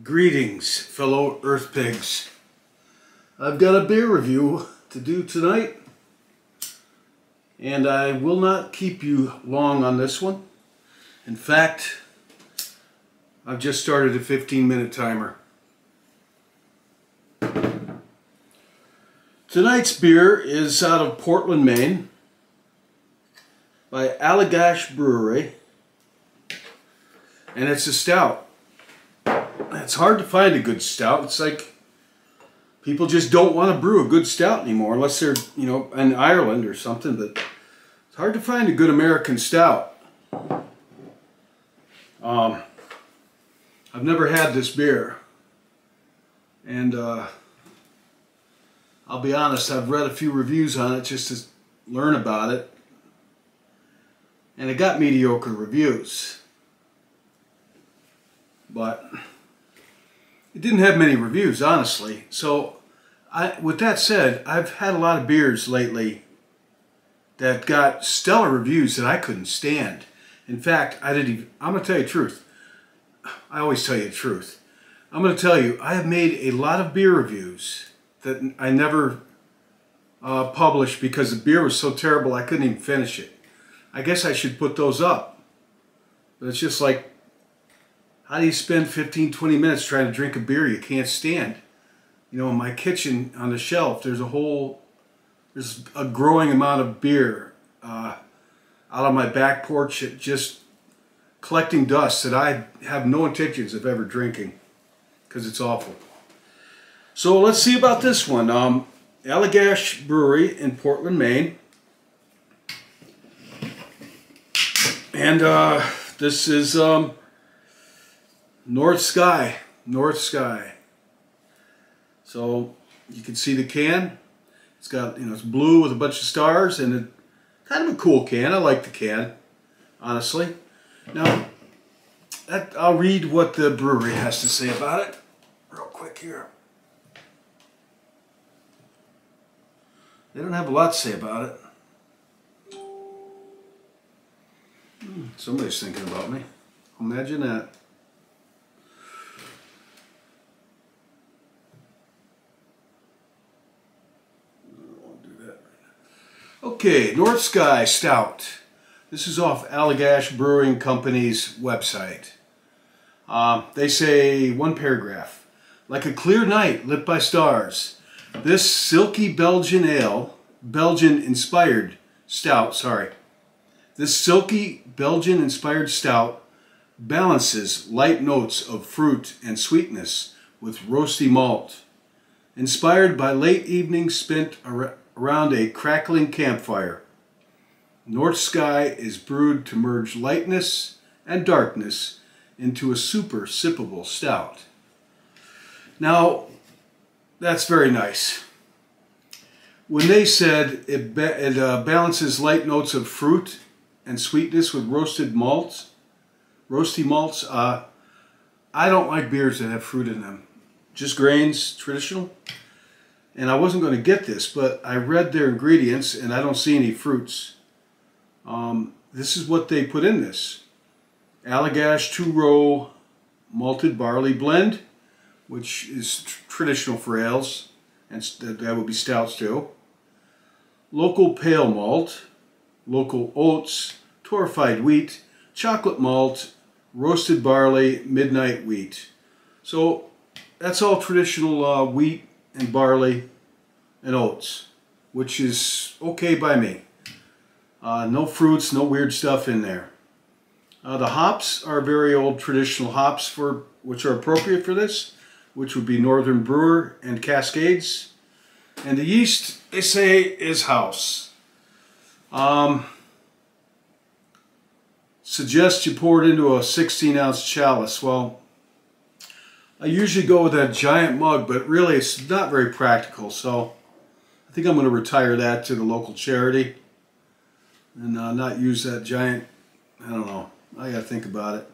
Greetings, fellow Earth Pigs. I've got a beer review to do tonight, and I will not keep you long on this one. In fact, I've just started a 15-minute timer. Tonight's beer is out of Portland, Maine, by Allagash Brewery, and it's a stout. It's hard to find a good stout. It's like people just don't want to brew a good stout anymore unless they're, in Ireland or something, but it's hard to find a good American stout. I've never had this beer, and I'll be honest, I've read a few reviews on it just to learn about it, and it got mediocre reviews, but it didn't have many reviews, honestly. So, with that said, I've had a lot of beers lately that got stellar reviews that I couldn't stand. In fact, I'm going to tell you the truth. I always tell you the truth. I'm going to tell you, I have made a lot of beer reviews that I never published because the beer was so terrible I couldn't even finish it. I guess I should put those up. But it's just like, how do you spend 15, 20 minutes trying to drink a beer you can't stand? In my kitchen on the shelf, there's a growing amount of beer out on my back porch, just collecting dust that I have no intentions of ever drinking because it's awful. So let's see about this one. Allagash Brewery in Portland, Maine. And this is North Sky. So you can see the can. It's got, it's blue with a bunch of stars, and kind of a cool can. I like the can, honestly. Now, I'll read what the brewery has to say about it real quick here. They don't have a lot to say about it. Somebody's thinking about me. Imagine that. Okay, North Sky Stout. This is off Allagash Brewing Company's website. They say, one paragraph, like a clear night lit by stars, this silky Belgian-inspired stout balances light notes of fruit and sweetness with roasty malt, inspired by late evenings spent around a crackling campfire. North Sky is brewed to merge lightness and darkness into a super sippable stout. Now, that's very nice. When they said it balances light notes of fruit and sweetness with roasty malts, I don't like beers that have fruit in them. Just grains, traditional. And I wasn't going to get this, but I read their ingredients and I don't see any fruits. This is what they put in this. Allagash 2-row malted barley blend, which is traditional for ales, and that would be stouts too. Local pale malt, local oats, torrefied wheat, chocolate malt, roasted barley, midnight wheat. So that's all traditional wheat and barley and oats, which is okay by me. No fruits, no weird stuff in there. The hops are very old traditional hops which are appropriate for this, which would be Northern Brewer and Cascades. And the yeast, they say, is house. Suggest you pour it into a 16-ounce chalice. Well, I usually go with that giant mug, but really it's not very practical, so I think I'm going to retire that to the local charity and not use that giant, I don't know, I got to think about it.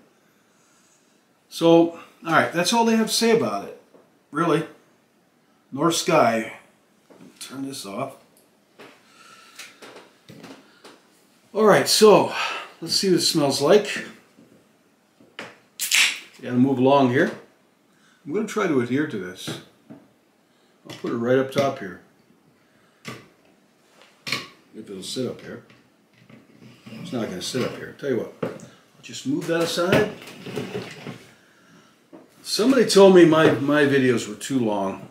So, alright, that's all they have to say about it, really. North Sky. Turn this off. Alright, so let's see what it smells like. Gotta move along here. I'm going to try to adhere to this. I'll put it right up top here. If it'll sit up here. It's not going to sit up here. Tell you what, I'll just move that aside. Somebody told me my videos were too long.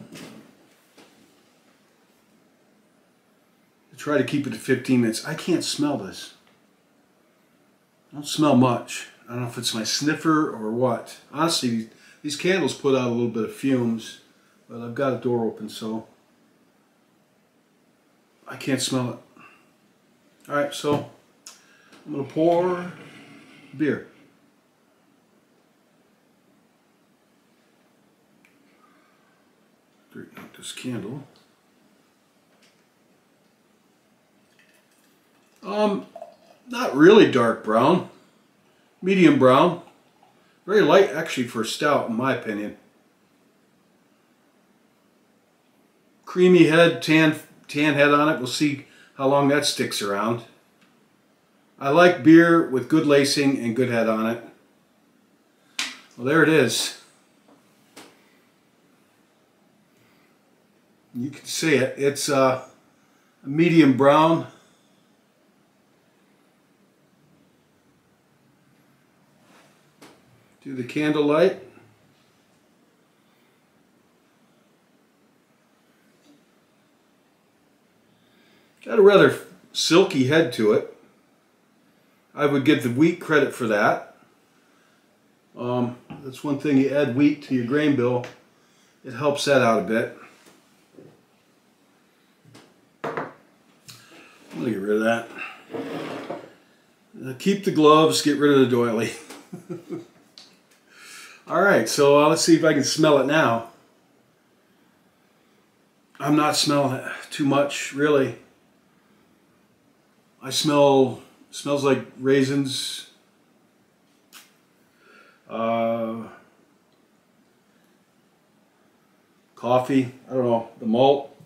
I try to keep it to 15 minutes. I can't smell this. I don't smell much. I don't know if it's my sniffer or what. Honestly, these candles put out a little bit of fumes, but I've got a door open, so I can't smell it. All right, so I'm going to pour beer. Straighten out this candle. Not really dark brown. Medium brown. Very light actually for a stout in my opinion. Creamy head, tan head on it. We'll see how long that sticks around. I like beer with good lacing and good head on it. Well, there it is. You can see it. It's a medium brown. Do the candlelight. Got a rather silky head to it. I would give the wheat credit for that. That's one thing, you add wheat to your grain bill, it helps that out a bit. I'm going to get rid of that. Keep the gloves, get rid of the doily. Alright, so let's see if I can smell it now. I'm not smelling it too much, really. I smells like raisins, coffee, I don't know, the malt.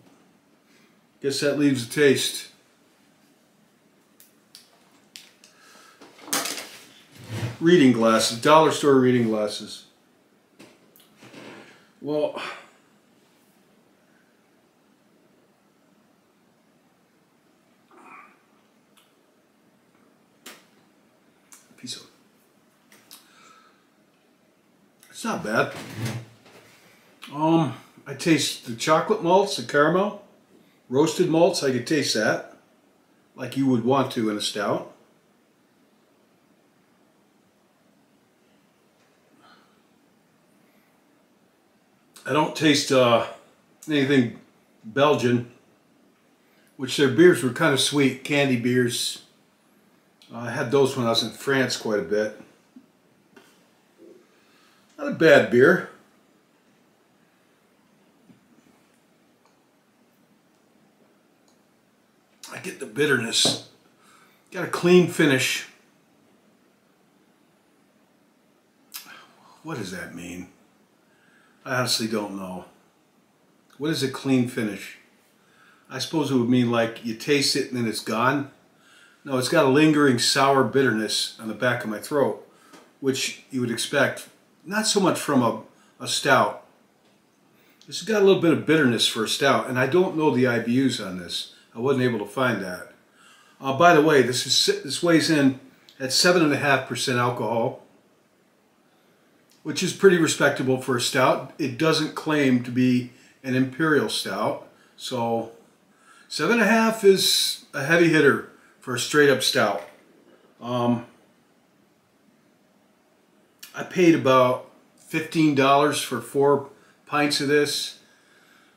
Guess that leaves a taste. Reading glasses, dollar store reading glasses. Well, piece of it. It's not bad. I taste the chocolate malts, the caramel, roasted malts. I could taste that, like you would want to in a stout. I don't taste anything Belgian, which their beers were kind of sweet, candy beers. I had those when I was in France quite a bit. Not a bad beer. I get the bitterness. Got a clean finish. What does that mean? I honestly don't know. What is a clean finish? I suppose it would mean like you taste it and then it's gone. No, it's got a lingering sour bitterness on the back of my throat, which you would expect not so much from a stout. This has got a little bit of bitterness for a stout, and I don't know the IBUs on this. I wasn't able to find that. By the way, this weighs in at 7.5% alcohol, which is pretty respectable for a stout. It doesn't claim to be an imperial stout, so 7.5 is a heavy hitter for a straight up stout. I paid about $15 for 4 pints of this,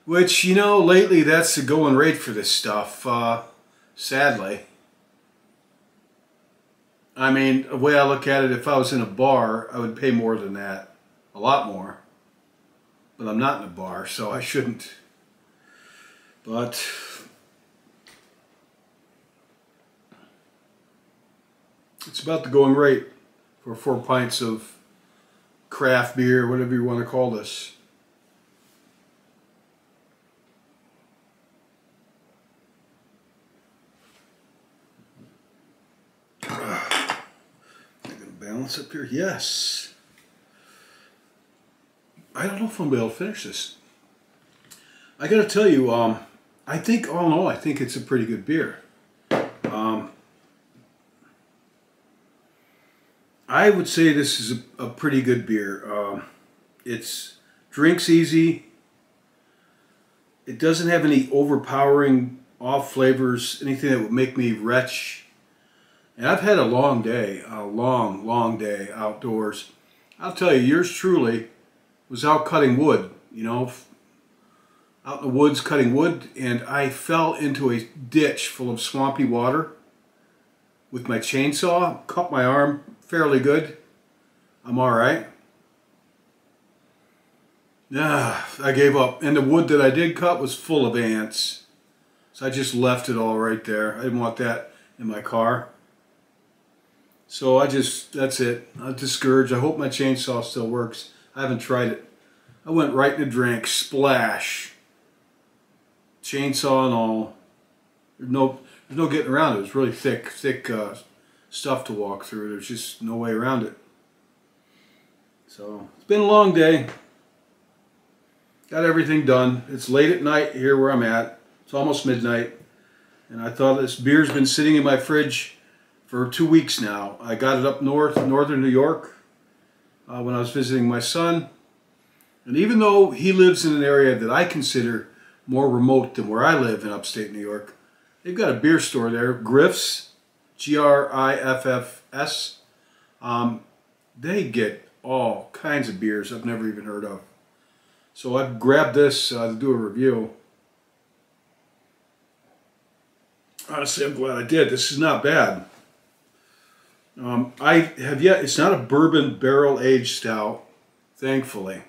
which, you know, lately that's the going rate for this stuff, sadly. I mean, the way I look at it, if I was in a bar, I would pay more than that. A lot more. But I'm not in a bar, so I shouldn't. But it's about the going rate for 4 pints of craft beer, whatever you want to call this. Balance up here, yes. I don't know if I'm going to be able to finish this. I got to tell you, I think, all in all, I think it's a pretty good beer. I would say this is a pretty good beer. It's drinks easy. It doesn't have any overpowering off flavors, anything that would make me retch. And I've had a long day, a long day outdoors. I'll tell you, yours truly was out cutting wood, you know, out in the woods cutting wood, and I fell into a ditch full of swampy water with my chainsaw, cut my arm fairly good. I'm all right. I gave up. And the wood that I did cut was full of ants. So I just left it all right there. I didn't want that in my car. So that's it. I'm discouraged. I hope my chainsaw still works. I haven't tried it. I went right in the drink. Splash. Chainsaw and all. There's no getting around it. It was really thick stuff to walk through. There's just no way around it. So it's been a long day. Got everything done. It's late at night here where I'm at. It's almost midnight. And I thought this beer's been sitting in my fridge for 2 weeks now. I got it up north, northern New York, when I was visiting my son. And even though he lives in an area that I consider more remote than where I live in upstate New York, they've got a beer store there, Griff's, Griffs. They get all kinds of beers I've never even heard of. So I grabbed this to do a review. Honestly, I'm glad I did. This is not bad. It's not a bourbon barrel-aged stout, thankfully.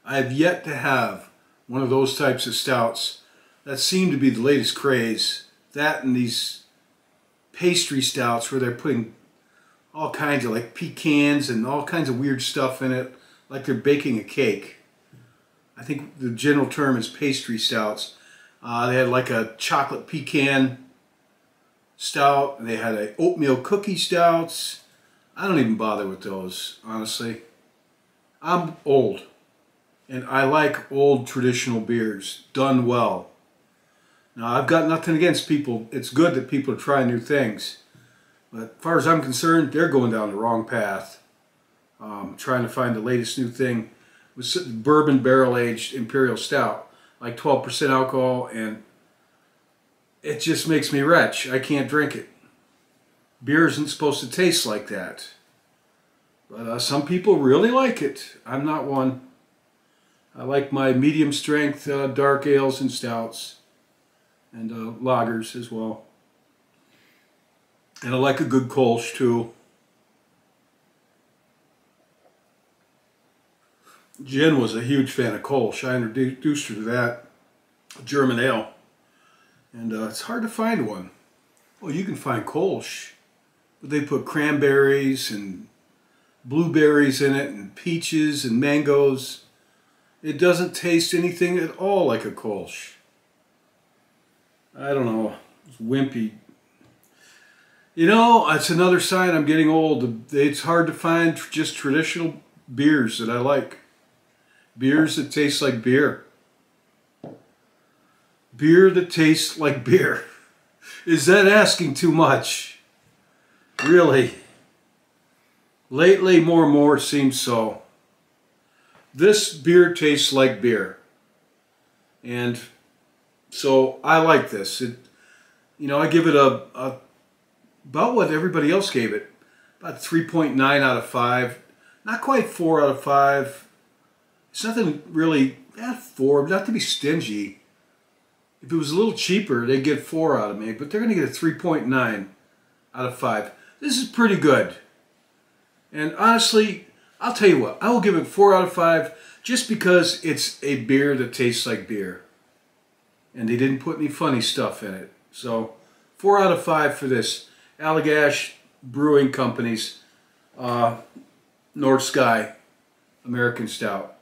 I have yet to have one of those types of stouts that seem to be the latest craze. That and these pastry stouts where they're putting all kinds of like pecans and all kinds of weird stuff in it, like they're baking a cake. I think the general term is pastry stouts. They had like a chocolate pecan stout, and they had a oatmeal cookie stouts. I don't even bother with those, honestly. I'm old, and I like old traditional beers done well. Now, I've got nothing against people. It's good that people are trying new things. But as far as I'm concerned, they're going down the wrong path. Trying to find the latest new thing with bourbon barrel-aged imperial stout, like 12% alcohol, and it just makes me retch. I can't drink it. Beer isn't supposed to taste like that. But some people really like it. I'm not one. I like my medium strength dark ales and stouts, and lagers as well. And I like a good Kolsch too. Jen was a huge fan of Kolsch. I introduced her to that German ale. And it's hard to find one. Well, you can find Kolsch, but they put cranberries and blueberries in it and peaches and mangoes. It doesn't taste anything at all like a Kolsch. I don't know. It's wimpy. You know, it's another sign I'm getting old. It's hard to find just traditional beers that I like. Beers that taste like beer. Beer that tastes like beer. Is that asking too much? Really? Lately, more and more seems so. This beer tastes like beer. And so I like this. I give it about what everybody else gave it. About 3.9 out of 5. Not quite 4 out of 5. It's nothing really, 4, not to be stingy. If it was a little cheaper, they'd get 4 out of me, but they're going to get a 3.9 out of 5. This is pretty good. And honestly, I'll tell you what, I will give it 4 out of 5 just because it's a beer that tastes like beer. And they didn't put any funny stuff in it. So, 4 out of 5 for this Allagash Brewing Company's North Sky American Stout.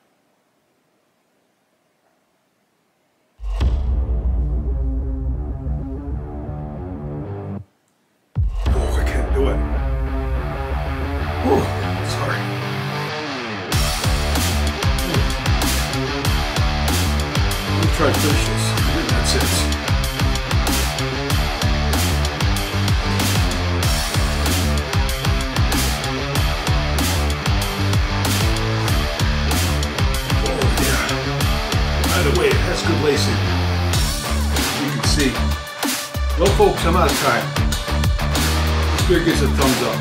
Sorry. try to finish this. That's it. By the way, it has good lacing. You can see. Well, folks, I'm out of time. This beer gets a thumbs up.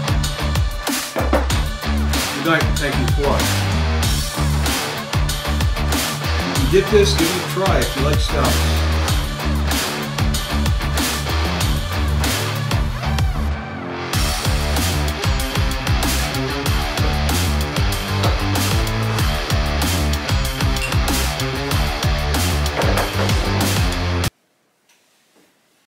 Good night, and thank you for watching. If you get this, give it a try if you like stouts.